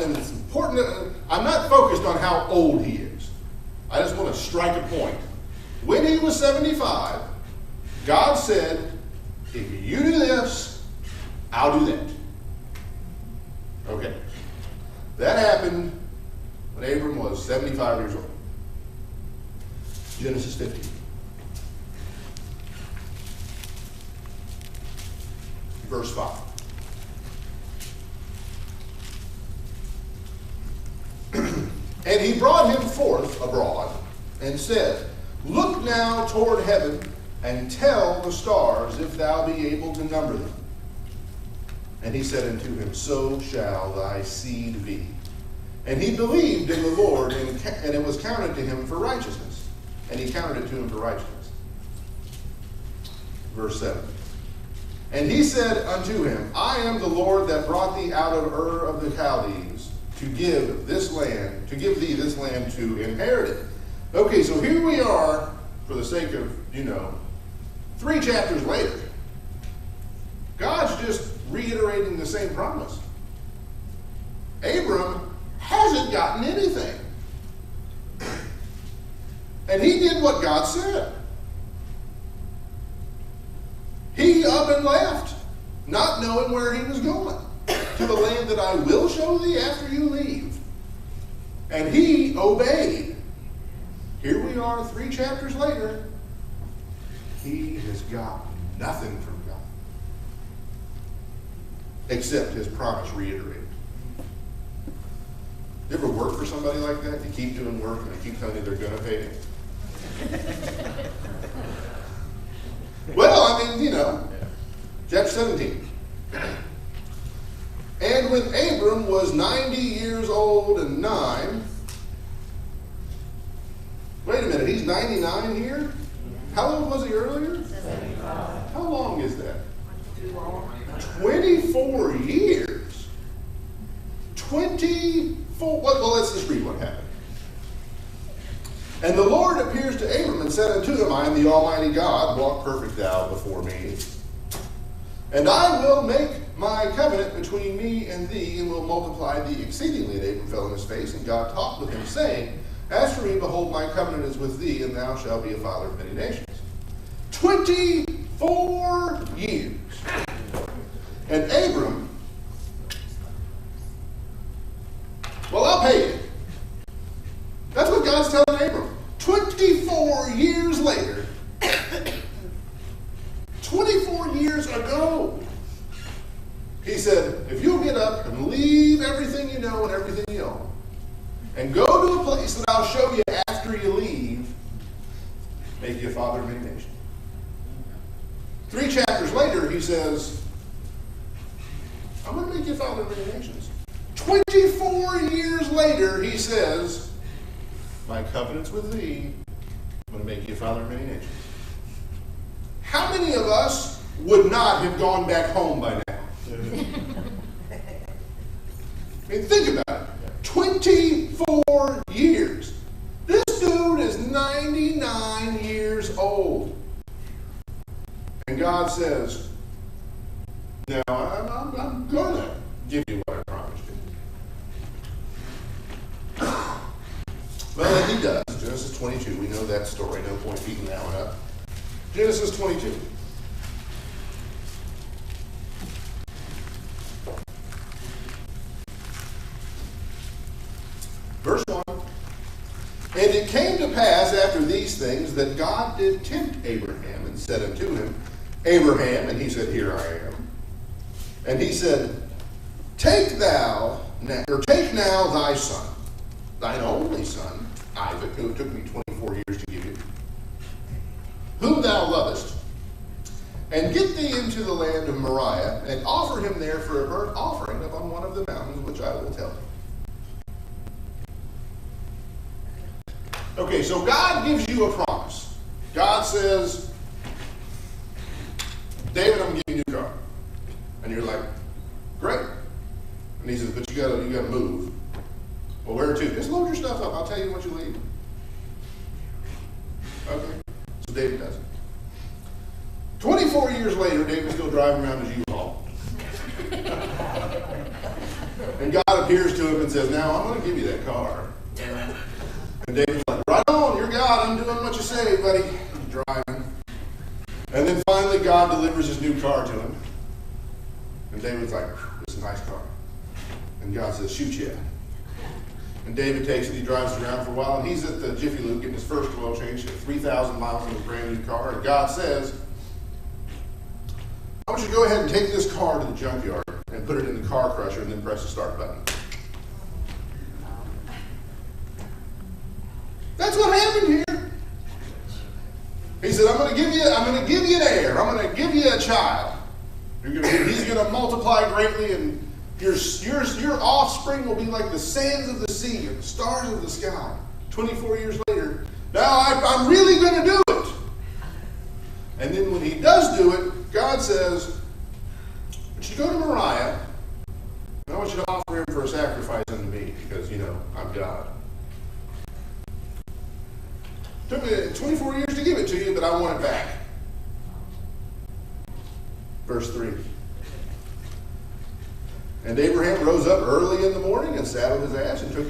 and it's important, I'm not focused on how old he is. I just want to strike a point. When he was 75, God said, if you do this, I'll do that. Okay. That happened when Abram was 75 years old. Genesis 15. Verse 5. And he brought him forth abroad and said, look now toward heaven and tell the stars if thou be able to number them. And he said unto him, so shall thy seed be. And he believed in the Lord, and it was counted to him for righteousness. And he counted it to him for righteousness. Verse 7. And he said unto him, I am the Lord that brought thee out of Ur of the Chaldees to give thee this land to inherit it. Okay, so here we are, for the sake of, 3 chapters later. God's just reiterating the same promise. Abram hasn't gotten anything. And he did what God said. He up and left, not knowing where he was going, to the land that I will show thee after you leave. And he obeyed. Here we are 3 chapters later. He has got nothing from God, except his promise reiterated. You ever work for somebody like that? You keep doing work and they keep telling you they're going to pay you. Well, chapter 17. And when Abram was 90 years old and 9, wait a minute, he's 99 here? How old was he earlier? 75. How long is that? 24 years. 24, well, let's just read what happened. And the Lord appears to Abram and said unto him, I am the Almighty God, walk perfect thou before me. And I will make my covenant between me and thee, and will multiply thee exceedingly. And Abram fell on his face, and God talked with him, saying, as for me, behold, my covenant is with thee, and thou shalt be a father of many nations. 24 years. And Abram, well, I'll pay you. That's what God's telling Abram. 24 years later, 24 years ago, he said, if you'll get up and leave everything you know and everything you own, and go to a place that I'll show you after you leave, make you a father of many nations. 3 chapters later, he says, I'm going to make you a father of many nations. 24 years later, he says, my covenant's with thee. I'm going to make you a father of many nations. How many of us would not have gone back home by now? Think about it. 24 years. This dude is 99 years old. And God says, now I'm going to give you what I promised you. Well, and he does. Genesis 22. We know that story. No point beating that one up. Genesis 22. Verse 1. And it came to pass after these things that God did tempt Abraham and said unto him, Abraham, and he said, here I am. And he said, take now thy son, thine only son, Isaac, who it took me 24 years to give you, whom thou lovest, and get thee into the land of Moriah, and offer him there for a burnt offering upon one of the mountains which I will tell thee. Okay, so God gives you a promise. God says, David, I'm going to give you a new car. And you're like, great. And he says, but you gotta move. Well, where to? Just load your stuff up. I'll tell you once you leave. Okay. So David does it. 24 years later, David's still driving around his U-Haul. And God appears to him and says, now I'm going to give you that car. And David's like, right on, you're God. I'm doing what you say, buddy. He's driving. And then finally God delivers his new car to him. And David's like, this is a nice car. And God says, shoot yeah. And David takes it, he drives it around for a while, and he's at the Jiffy Lube getting his first oil change, 3,000 miles on his brand new car. And God says, I want you to go ahead and take this car to the junkyard and put it in the car crusher and then press the start button. That's what happened here. He said, I'm going to give you an heir. I'm going to give you a child. He's going to multiply greatly, and your offspring will be like the sands of the sea and the stars of the sky. 24 years later, now I'm really going to do it. And then when he does do it, God says, but you go to Moriah, and I want you to offer him for a sacrifice unto me, because, I'm God. It took me 24 years to give it to you, but I want it back. Verse 3. And Abraham rose up early in the morning and saddled his ass and took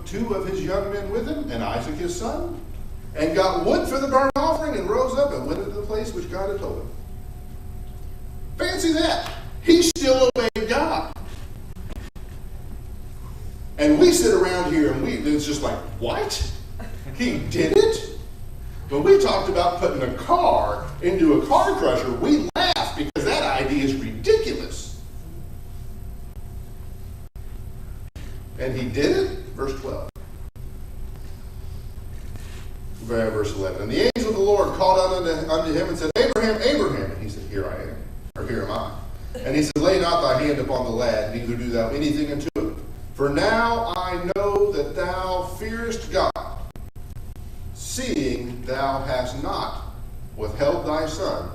two of his young men with him and Isaac his son, and got wood for the burnt offering, and rose up and went into the place which God had told him. Fancy that. He still obeyed God. And we sit around here and it's just like, what? He did it? When we talked about putting a car into a car crusher, we laughed because that idea is ridiculous. And he did it? Verse 12. Verse 11. And the angel of the Lord called out unto him and said, Abraham, Abraham. And he said, here I am, or here am I. And he said, lay not thy hand upon the lad, neither do thou anything unto it. For now I know that thou fearest God, seeing thou hast not withheld thy son,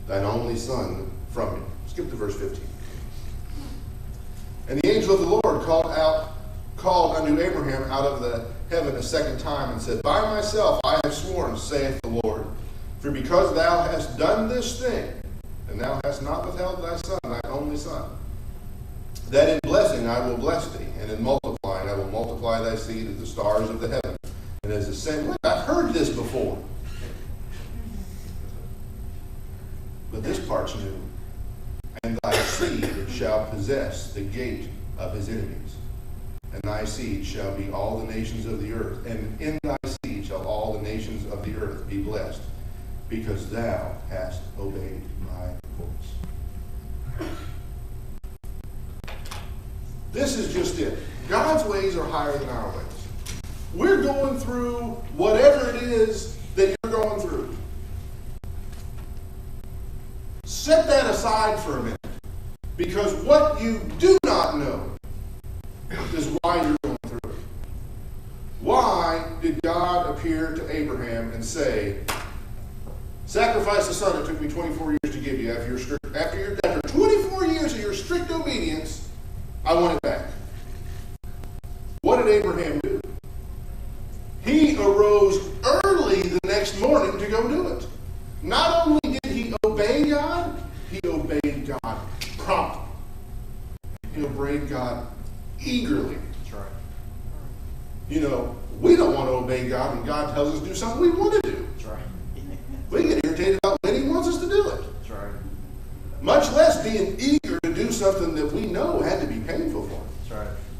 thine only son, from me. Skip to verse 15. And the angel of the Lord called unto Abraham out of the heaven a second time, and said, by myself I have sworn, saith the Lord, for because thou hast done this thing, and thou hast not withheld thy son, thine only son, that in blessing I will bless thee, and in multiplying I will multiply thy seed as the stars of the heaven, and as the same. I've heard this before, but this part's new. And thy seed shall possess the gate of his enemies, and thy seed shall be all the nations of the earth, and in thy seed shall all the nations of the earth be blessed, because thou hast obeyed my voice. This is just it. God's ways are higher than our ways. We're going through whatever it is that you're going through. Set that aside for a minute, because what you do not know is why you're going through it. Why did God appear to Abraham and say, sacrifice the son it took me 24 years to give you, after 24 years of your strict obedience, I want it back. What did Abraham do? He arose early the next morning to go do it. Not only did he obey God, he obeyed God promptly. He obeyed God eagerly. That's right. We don't want to obey God when God tells us to do something we want to do. That's right. We get irritated about when he wants us to do it. That's right. Much less being eager to do something that we know had to be painful for us. That's right.